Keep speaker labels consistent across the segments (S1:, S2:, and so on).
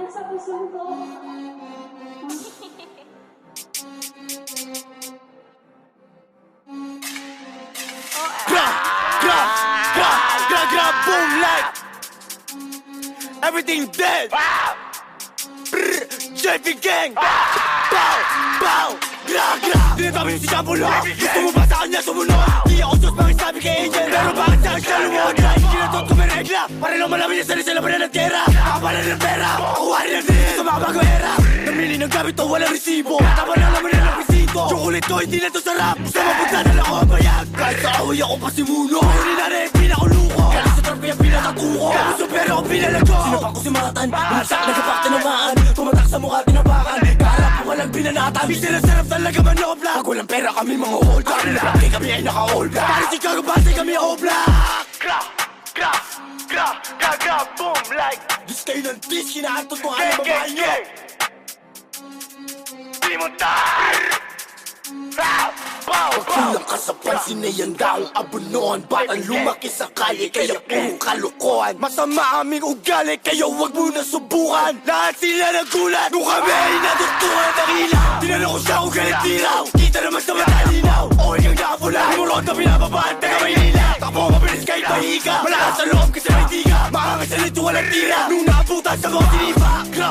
S1: nasa puso ko.
S2: Gra, gra, gra, gra, gra, boom like everything dead. Brr, JP gang. Bow, bow, gra, gra. Tinatabi si Jambulo. Gusto mo ba sa kanya sumunod? Di ako sus pakisabi kay Angel, pero bakit sa akin siya lumod? Kinatot ko may regla, para lang malaman niya sarili sila pa na ng tera. Kakapalan ng pera, ako wari ng din. Sa mga bago era, namili ng gamit to walang resibo. Tama na naman na ng pisito. Chocolate to, hindi na to sarap. Gusto mapunta na lang ako ang bayag. Kahit sa away ako pasimuno. Huli na rin, pinakuluko. Kaya sa trophy ang pinatatuko. Kamuso pero ako pinalago. Sinapak ko si Matan, bumagsak nagkapak tinamaan. Tumatak sa mukha tinapakan. Kaharap ko walang binanatan. Di sila sarap talaga manok black. Pag walang pera kami mga old black. Kaya kami ay naka-all black. Para si Chicago base kami all black. Gra, gra, gra, gra, gra, boom like dis kayo ng dis, kinaantot ko ang babae nyo. Limutan! Pagkulang ka sa pansin na yan daong abunuan. Batang lumaki sa kalye kaya puro kalukuhan. Masama aming ugali kaya wag mo na subukan. Lahat sila nagulat nung kami ay natutukan ng ilaw. Tinanong ko siya kung galit tiraw. Kita naman sa mata linaw. O ikaw nakapula, lumurot na pinababaan taga Maynila. Takbo mabilis kahit mahiga. Malakas sa loob kasi may tiga. Makakasalit yung walang tira. Nung naabutan sa mga tinipa. Gra,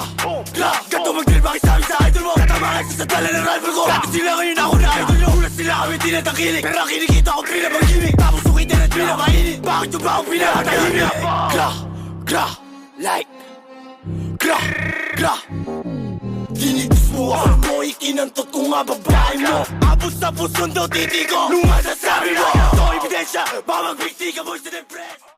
S2: gra, gato magdil pakisabi sa idol mo. Tamahan sa dala ng rival ko. Dati sila ngayon ako na idol nyo. Ulat sila kami tinatakilik. Pero kinikita ko pinapagimik. Tapos ukitin at pinapainit. Bakit yung ba akong pinapatahimik? Gra, gra, like gra, gra. Tinitis mo ako mo, ikinantot ko nga babae mo. Abos sa pusong daw titi ko nung masasabi mo. Ito ebidensya, baka magbigti ka boys sa depress.